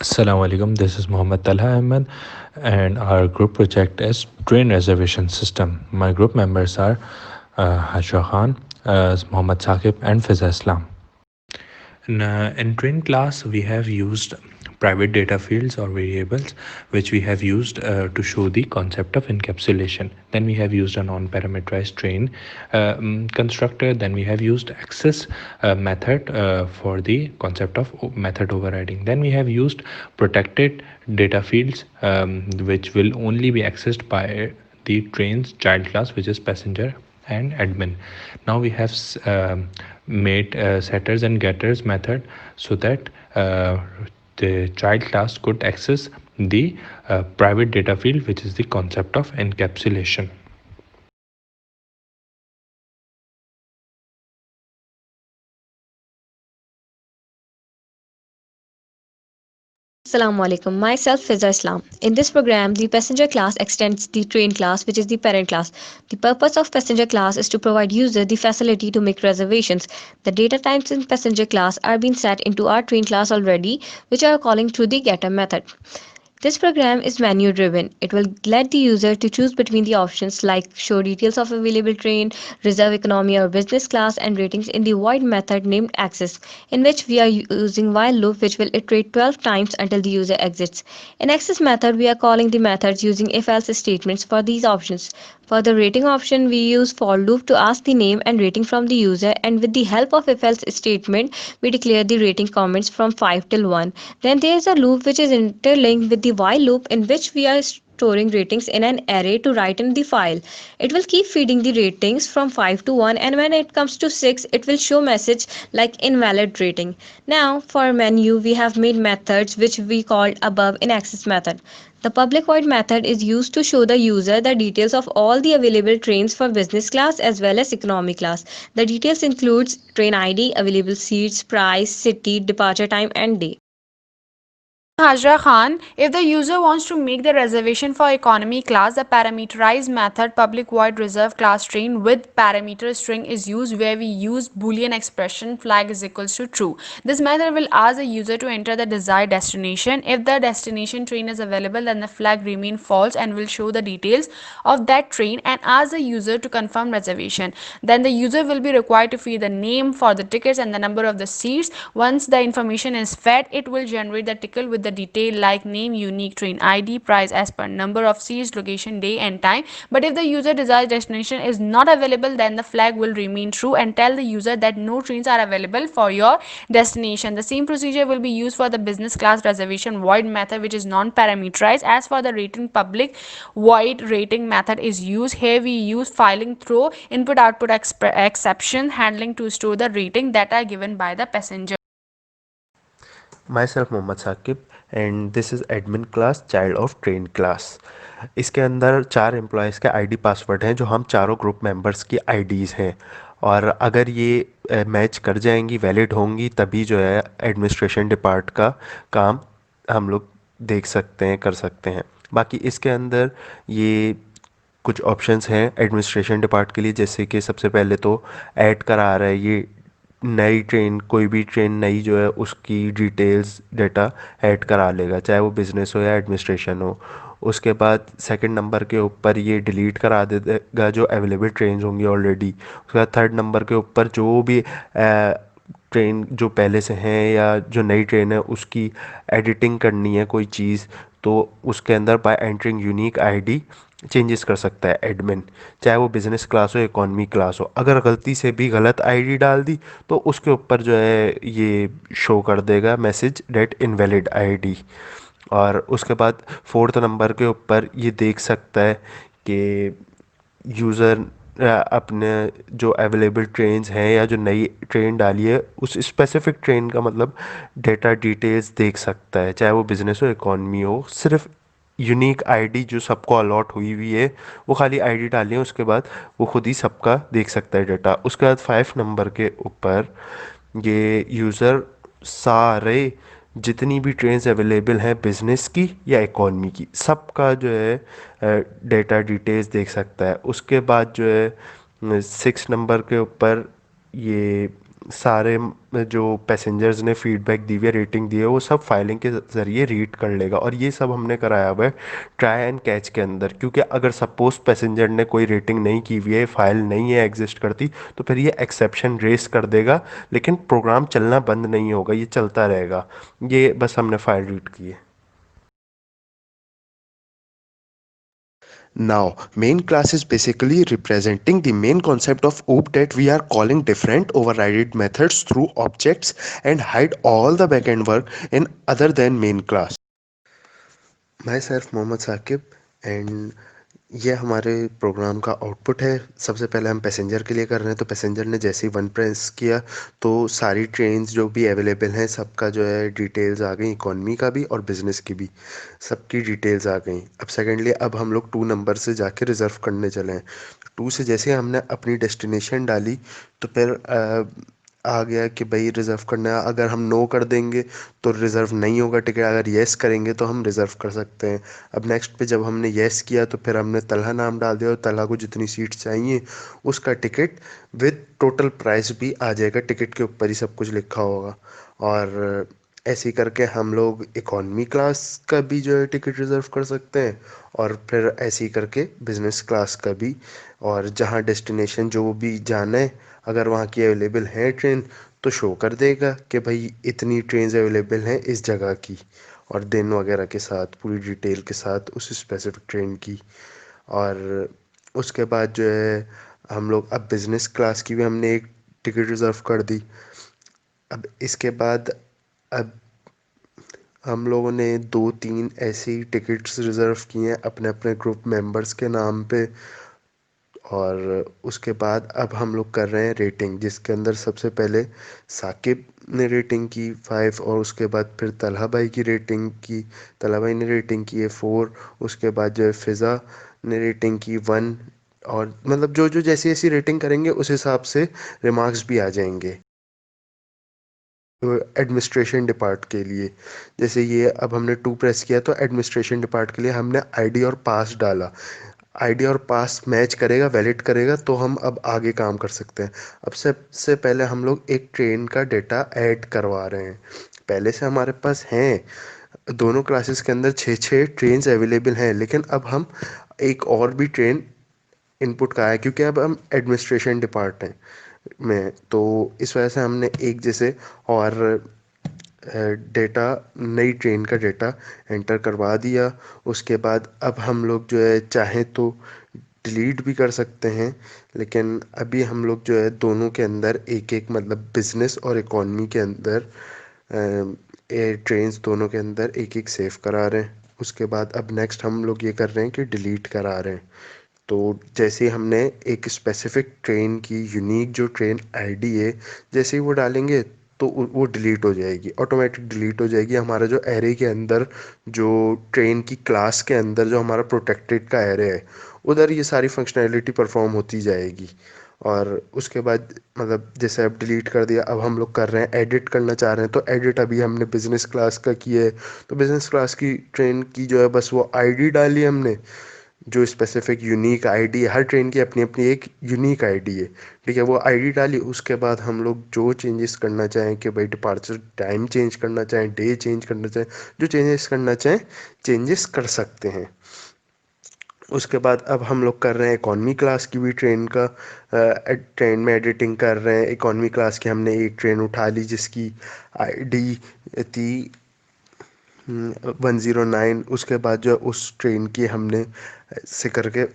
Assalamu alaikum. This is Muhammad Talha Ahmed, and our group project is train reservation system. My group members are Hashra Khan, Muhammad Saqib, and Fiza Islam. In train class, we have used private data fields or variables, which we have used to show the concept of encapsulation. Then we have used a non-parameterized train constructor. Then we have used access method for the concept of method overriding. Then we have used protected data fields, which will only be accessed by the train's child class, which is passenger and admin. Now we have made setters and getters method so that the child class could access the private data field, which is the concept of encapsulation. Assalamu alaikum. Myself Fiza Islam. In this program, the passenger class extends the train class, which is the parent class. The purpose of passenger class is to provide user the facility to make reservations. The data types in passenger class are being set into our train class already, which are calling through the getter method. This program is menu driven. It will let the user to choose between the options like show details of available train, reserve economy or business class and ratings in the void method named access, in which we are using while loop which will iterate 12 times until the user exits. In access method, we are calling the methods using if else statements for these options. For the rating option, we use for loop to ask the name and rating from the user, and with the help of if else statement, we declare the rating comments from 5 till 1. Then there is a loop which is interlinked with the while loop in which we are storing ratings in an array to write in the file. It will keep feeding the ratings from 5 to 1, and when it comes to 6 it will show message like invalid rating. Now for menu we have made methods which we called above in access method. The public void method is used to show the user the details of all the available trains for business class as well as economy class. The details includes train ID, available seats, price, city, departure time and day. Hajra Khan, if the user wants to make the reservation for economy class, the parameterized method public void reserve class train with parameter string is used where we use boolean expression flag is equals to true. This method will ask the user to enter the desired destination. If the destination train is available, then the flag remain false and will show the details of that train and ask the user to confirm reservation. Then the user will be required to feed the name for the tickets and the number of the seats. Once the information is fed, it will generate the ticket with the detail like name, unique train ID, price as per number of seats, location, day and time. But if the user desired destination is not available, then the flag will remain true and tell the user that no trains are available for your destination. The same procedure will be used for the business class reservation void method, which is non-parameterized. As for the rating, public void rating method is used. Here we use filing through input output exception handling to store the rating that are given by the passenger. Myself Mohammad Saqib and this is admin class child of train class. इसके अंदर 4 employees के ID password हैं जो हम चारों group members की IDs हैं, और अगर ये मैच कर जाएंगी, वैलिड होंगी, तभी जो है एडमिनिस्ट्रेशन डिपार्ट का काम हम लोग देख सकते हैं, कर सकते हैं। बाकी इसके अंदर ये कुछ ऑप्शंस हैं एडमिनिस्ट्रेशन डिपार्ट के लिए, जैसे कि सबसे पहले तो ऐड करा रहा है ये नई ट्रेन, कोई भी ट्रेन नई जो है उसकी डिटेल्स डाटा ऐड करा लेगा, चाहे वो बिज़नेस हो या एडमिनिस्ट्रेशन हो। उसके बाद सेकंड नंबर के ऊपर ये डिलीट करा देगा जो अवेलेबल ट्रेन होंगी ऑलरेडी। उसके बाद थर्ड नंबर के ऊपर जो भी ट्रेन जो पहले से हैं या जो नई ट्रेन है उसकी एडिटिंग करनी है कोई चीज़, तो उसके अंदर bye entering unique ID changes कर सकता है एडमिन, चाहे वो बिज़नेस क्लास हो इकॉनमी क्लास हो। अगर गलती से भी गलत आईडी डाल दी तो उसके ऊपर जो है ये शो कर देगा मैसेज डेट इनवैलिड आईडी। और उसके बाद फोर्थ नंबर के ऊपर ये देख सकता है कि यूज़र अपने जो अवेलेबल ट्रेन्स हैं या जो नई ट्रेन डाली है उस स्पेसिफिक ट्रेन का मतलब डेटा डिटेल्स देख सकता है, चाहे वो बिज़नेस हो इकॉनमी हो। सिर्फ यूनिक आईडी जो सबको अलॉट हुई हुई है वो खाली आईडी डाली है, उसके बाद वो खुद ही सबका देख सकता है डाटा। उसके बाद 5 नंबर के ऊपर ये यूज़र सारे जितनी भी ट्रेन्स अवेलेबल हैं बिज़नेस की या इकॉनमी की, सबका जो है डेटा डिटेल्स देख सकता है। उसके बाद जो है 6 नंबर के ऊपर ये सारे जो पैसेंजर्स ने फीडबैक दी हुई है, रेटिंग दी है, वो सब फाइलिंग के ज़रिए रीड कर लेगा। और ये सब हमने कराया हुआ है ट्राई एंड कैच के अंदर, क्योंकि अगर सपोज पैसेंजर ने कोई रेटिंग नहीं की हुई है, फाइल नहीं है एग्जिस्ट करती, तो फिर ये एक्सेप्शन रेस कर देगा, लेकिन प्रोग्राम चलना बंद नहीं होगा, ये चलता रहेगा। ये बस हमने फाइल रीड की है। Now, main class is basically representing the main concept of OOP that we are calling different overridden methods through objects and hide all the backend work in other than main class. Myself Mohammad Saqib and ये हमारे programme का output है। सबसे पहले हम passenger के लिए कर रहे हैं, तो पैसेंजर ने जैसे ही वन प्रेस किया तो सारी ट्रेन्स जो भी अवेलेबल हैं सबका जो है डिटेल्स आ गई, इकॉनमी का भी और बिज़नेस की भी सबकी डिटेल्स आ गई। अब सेकेंडली अब हम लोग 2 नंबर से जाके रिज़र्व करने चले हैं। 2 से जैसे हमने अपनी डेस्टिनेशन डाली तो फिर आ गया कि भाई रिज़र्व करना है। अगर हम नो कर देंगे तो रिज़र्व नहीं होगा टिकट, अगर येस करेंगे तो हम रिज़र्व कर सकते हैं। अब नेक्स्ट पे जब हमने येस किया तो फिर हमने तलहा नाम डाल दिया और तलहा को जितनी सीट चाहिए उसका टिकट विद टोटल प्राइस भी आ जाएगा, टिकट के ऊपर ही सब कुछ लिखा होगा। और ऐसे ही करके हम लोग इकॉनमी क्लास का भी जो है टिकट रिज़र्व कर सकते हैं, और फिर ऐसे ही करके बिज़नेस क्लास का भी। और जहाँ डेस्टिनेशन जो भी जाना है, अगर वहाँ की अवेलेबल है ट्रेन तो शो कर देगा कि भाई इतनी ट्रेन्स अवेलेबल हैं इस जगह की, और दिन वगैरह के साथ पूरी डिटेल के साथ उस स्पेसिफिक ट्रेन की। और उसके बाद जो है हम लोग अब बिज़नेस क्लास की भी हमने एक टिकट रिज़र्व कर दी। अब इसके बाद अब हम लोगों ने 2-3 ऐसी टिकट्स रिज़र्व किए हैं अपने अपने ग्रुप मेंबर्स के नाम पे। और उसके बाद अब हम लोग कर रहे हैं रेटिंग, जिसके अंदर सबसे पहले साकिब ने रेटिंग की 5, और उसके बाद फिर तलहा भाई की रेटिंग की, तलहा भाई ने रेटिंग की है 4। उसके बाद जो है फ़िज़ा ने रेटिंग की 1। और मतलब जो जो जैसी जैसी रेटिंग करेंगे उस हिसाब से रिमार्क्स भी आ जाएंगे एडमिनिस्ट्रेशन डिपार्ट के लिए। जैसे ये अब हमने 2 प्रेस किया तो एडमिनिस्ट्रेशन डिपार्ट के लिए हमने आईडी और पास डाला। आईडी और पास मैच करेगा, वैलिड करेगा तो हम अब आगे काम कर सकते हैं। अब सबसे पहले हम लोग एक ट्रेन का डेटा ऐड करवा रहे हैं। पहले से हमारे पास हैं दोनों क्लासेस के अंदर 6-6 ट्रेन्स अवेलेबल हैं, लेकिन अब हम एक और भी ट्रेन इनपुट का है, क्योंकि अब हम एडमिनिस्ट्रेशन डिपार्ट हैं में, तो इस वजह से हमने एक जैसे और डेटा, नई ट्रेन का डेटा एंटर करवा दिया। उसके बाद अब हम लोग जो है चाहें तो डिलीट भी कर सकते हैं, लेकिन अभी हम लोग जो है दोनों के अंदर एक एक मतलब बिज़नेस और इकॉनमी के अंदर ट्रेन्स दोनों के अंदर एक एक सेव करा रहे हैं। उसके बाद अब नेक्स्ट हम लोग ये कर रहे हैं कि डिलीट करा रहे हैं। तो जैसे हमने एक स्पेसिफिक ट्रेन की यूनिक जो ट्रेन आईडी है, जैसे ही वो डालेंगे तो वो डिलीट हो जाएगी, ऑटोमेटिक डिलीट हो जाएगी। हमारा जो एरे के अंदर, जो ट्रेन की क्लास के अंदर जो हमारा प्रोटेक्टेड का एरे है, उधर ये सारी फंक्शनैलिटी परफॉर्म होती जाएगी। और उसके बाद मतलब जैसे अब डिलीट कर दिया, अब हम लोग कर रहे हैं एडिट करना चाह रहे हैं, तो एडिट अभी हमने बिज़नेस क्लास का किया है, तो बिज़नेस क्लास की ट्रेन की जो है बस वो आईडी डाली हमने, जो स्पेसिफिक यूनिक आईडी है। हर ट्रेन की अपनी अपनी एक यूनिक आईडी है, ठीक है, वो आईडी डाली। उसके बाद हम लोग जो चेंजेस करना चाहें कि भाई डिपार्चर टाइम चेंज करना चाहें, डे चेंज करना चाहें, जो चेंजेस करना चाहें चेंजेस कर सकते हैं। उसके बाद अब हम लोग कर रहे हैं इकॉनमी क्लास की भी ट्रेन का ट्रेन में एडिटिंग कर रहे हैं। इकॉनमी क्लास की हमने एक ट्रेन उठा ली जिसकी आईडी थी 109। उसके बाद जो उस ट्रेन की हमने से करके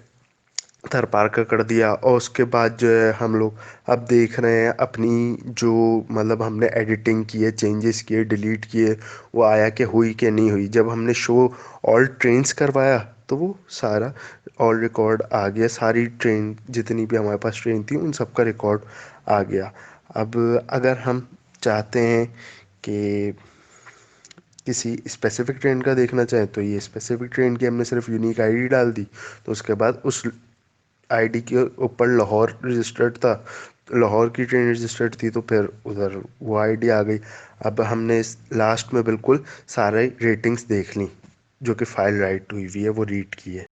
थर पार कर दिया, और उसके बाद जो है हम लोग अब देख रहे हैं अपनी जो मतलब हमने एडिटिंग की है, चेंजेस किए, डिलीट किए, वो आया कि हुई कि नहीं हुई। जब हमने शो ऑल ट्रेन्स करवाया तो वो सारा ऑल रिकॉर्ड आ गया, सारी ट्रेन जितनी भी हमारे पास ट्रेन थी उन सब का रिकॉर्ड आ गया। अब अगर हम चाहते हैं कि किसी स्पेसिफिक ट्रेन का देखना चाहें, तो ये स्पेसिफिक ट्रेन की हमने सिर्फ यूनिक आईडी डाल दी, तो उसके बाद उस आईडी के ऊपर लाहौर रजिस्टर्ड था, लाहौर की ट्रेन रजिस्टर्ड थी, तो फिर उधर वो आईडी आ गई। अब हमने लास्ट में बिल्कुल सारे रेटिंग्स देख ली जो कि फाइल राइट हुई हुई है, वो रीड की है।